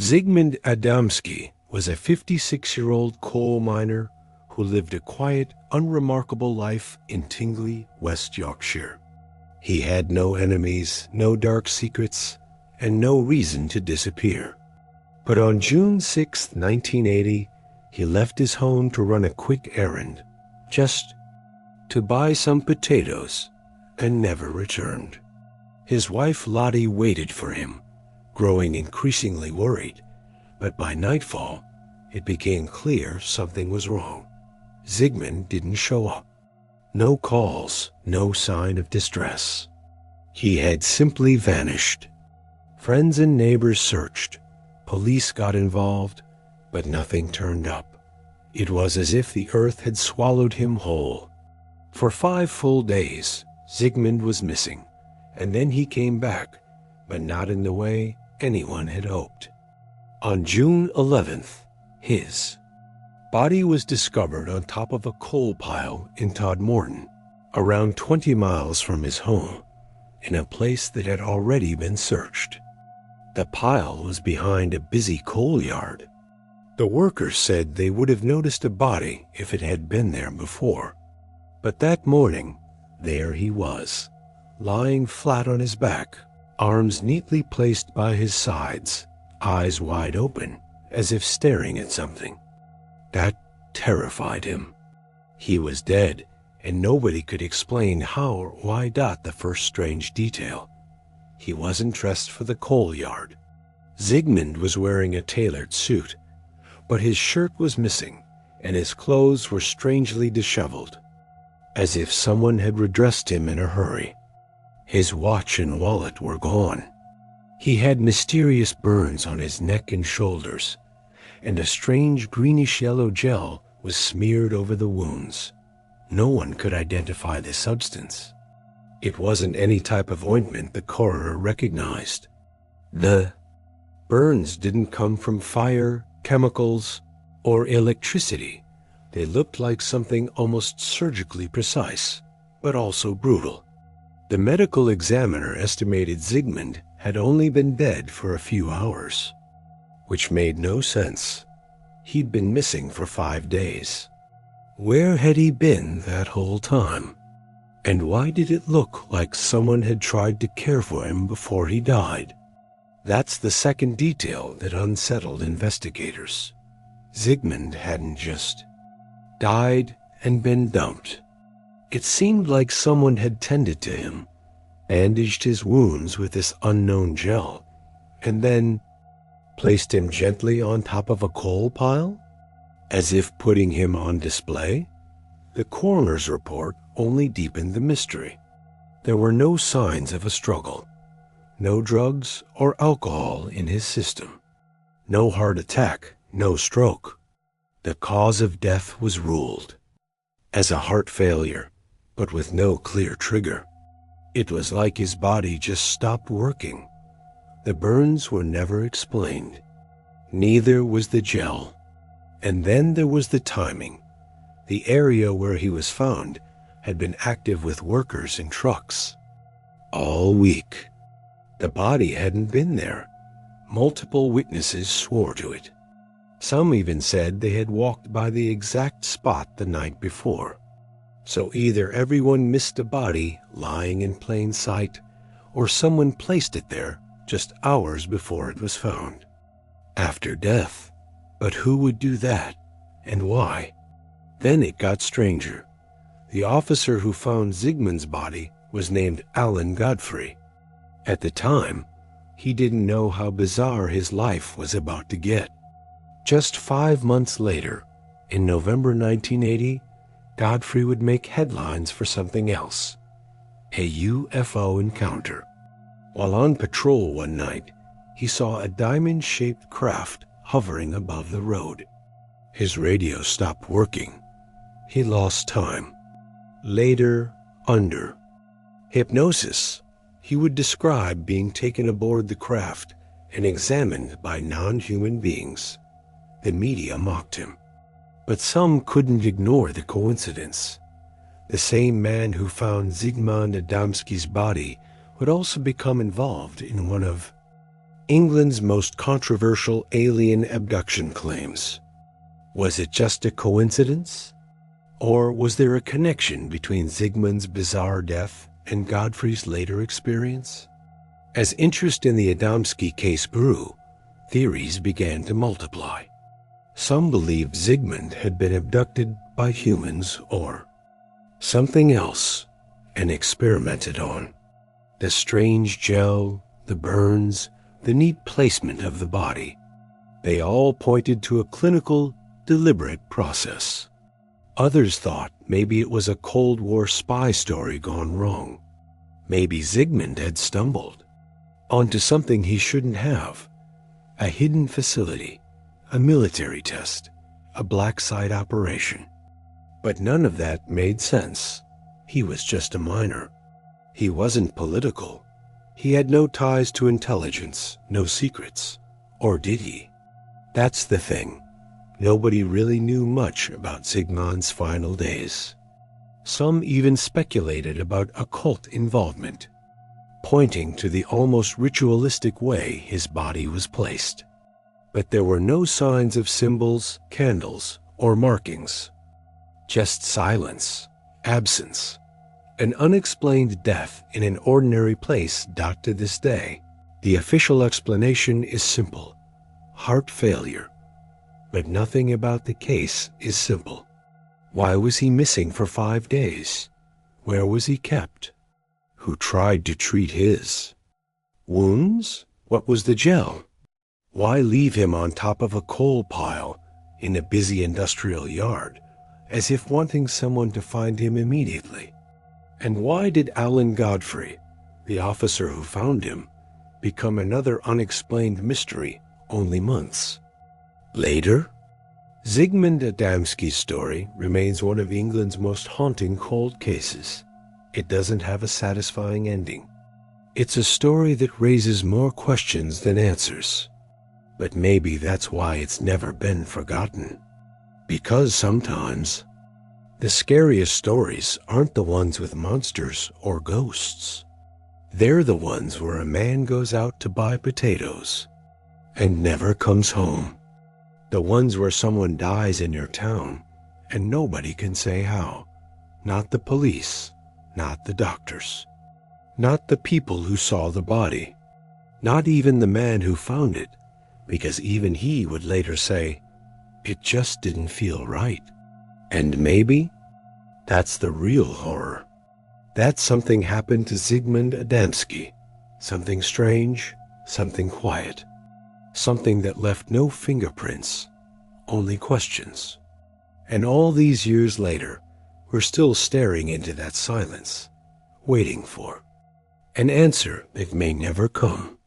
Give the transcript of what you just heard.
Zigmund Adamski was a 56-year-old coal miner who lived a quiet, unremarkable life in Tingley, West Yorkshire. He had no enemies, no dark secrets, and no reason to disappear. But on June 6, 1980, he left his home to run a quick errand, just to buy some potatoes, and never returned. His wife Lottie waited for him, growing increasingly worried, but by nightfall, it became clear something was wrong. Zigmund didn't show up. No calls, no sign of distress. He had simply vanished. Friends and neighbors searched. Police got involved, but nothing turned up. It was as if the earth had swallowed him whole. For 5 full days, Zigmund was missing, and then he came back, but not in the way anyone had hoped. On June 11th, his body was discovered on top of a coal pile in Todmorden, around 20 miles from his home, in a place that had already been searched. The pile was behind a busy coal yard. The workers said they would have noticed a body if it had been there before. But that morning, there he was, lying flat on his back, arms neatly placed by his sides, eyes wide open, as if staring at something. That terrified him. He was dead, and nobody could explain how or why. The first strange detail. He wasn't dressed for the coal yard. Zigmund was wearing a tailored suit, but his shirt was missing, and his clothes were strangely disheveled, as if someone had redressed him in a hurry. His watch and wallet were gone. He had mysterious burns on his neck and shoulders, and a strange greenish-yellow gel was smeared over the wounds. No one could identify the substance. It wasn't any type of ointment the coroner recognized. The burns didn't come from fire, chemicals, or electricity. They looked like something almost surgically precise, but also brutal. The medical examiner estimated Zigmund had only been dead for a few hours, which made no sense. He'd been missing for 5 days. Where had he been that whole time? And why did it look like someone had tried to care for him before he died? That's the second detail that unsettled investigators. Zigmund hadn't just died and been dumped. It seemed like someone had tended to him, bandaged his wounds with this unknown gel, and then placed him gently on top of a coal pile, as if putting him on display. The coroner's report only deepened the mystery. There were no signs of a struggle, no drugs or alcohol in his system, no heart attack, no stroke. The cause of death was ruled as a heart failure, but with no clear trigger. It was like his body just stopped working. The burns were never explained. Neither was the gel. And then there was the timing. The area where he was found had been active with workers and trucks all week. The body hadn't been there. Multiple witnesses swore to it. Some even said they had walked by the exact spot the night before. So either everyone missed a body lying in plain sight, or someone placed it there just hours before it was found. After death. But who would do that, and why? Then it got stranger. The officer who found Zigmund's body was named Alan Godfrey. At the time, he didn't know how bizarre his life was about to get. Just 5 months later, in November 1980, Godfrey would make headlines for something else: a UFO encounter. While on patrol one night, he saw a diamond-shaped craft hovering above the road. His radio stopped working. He lost time. Later, under hypnosis, he would describe being taken aboard the craft and examined by non-human beings. The media mocked him. But some couldn't ignore the coincidence. The same man who found Zigmund Adamski's body would also become involved in one of England's most controversial alien abduction claims. Was it just a coincidence? Or was there a connection between Zigmund's bizarre death and Godfrey's later experience? As interest in the Adamski case grew, theories began to multiply. Some believed Zigmund had been abducted by humans or something else and experimented on. The strange gel, the burns, the neat placement of the body, they all pointed to a clinical, deliberate process. Others thought maybe it was a Cold War spy story gone wrong. Maybe Zigmund had stumbled onto something he shouldn't have. A hidden facility, a military test, a black site operation. But none of that made sense. He was just a miner. He wasn't political. He had no ties to intelligence, no secrets. Or did he? That's the thing. Nobody really knew much about Zigmund's final days. Some even speculated about occult involvement, pointing to the almost ritualistic way his body was placed. But there were no signs of symbols, candles, or markings. Just silence, absence, an unexplained death in an ordinary place. To this day, the official explanation is simple: heart failure. But nothing about the case is simple. Why was he missing for 5 days? Where was he kept? Who tried to treat his wounds? What was the gel? Why leave him on top of a coal pile in a busy industrial yard, as if wanting someone to find him immediately? And why did Alan Godfrey, the officer who found him, become another unexplained mystery only months later? Zigmund Adamski's story remains one of England's most haunting cold cases. It doesn't have a satisfying ending. It's a story that raises more questions than answers. But maybe that's why it's never been forgotten. Because sometimes the scariest stories aren't the ones with monsters or ghosts. They're the ones where a man goes out to buy potatoes and never comes home. The ones where someone dies in your town and nobody can say how. Not the police, not the doctors, not the people who saw the body, not even the man who found it, because even he would later say, it just didn't feel right. And maybe that's the real horror. That something happened to Zigmund Adamski, something strange, something quiet, something that left no fingerprints, only questions. And all these years later, we're still staring into that silence, waiting for an answer that may never come.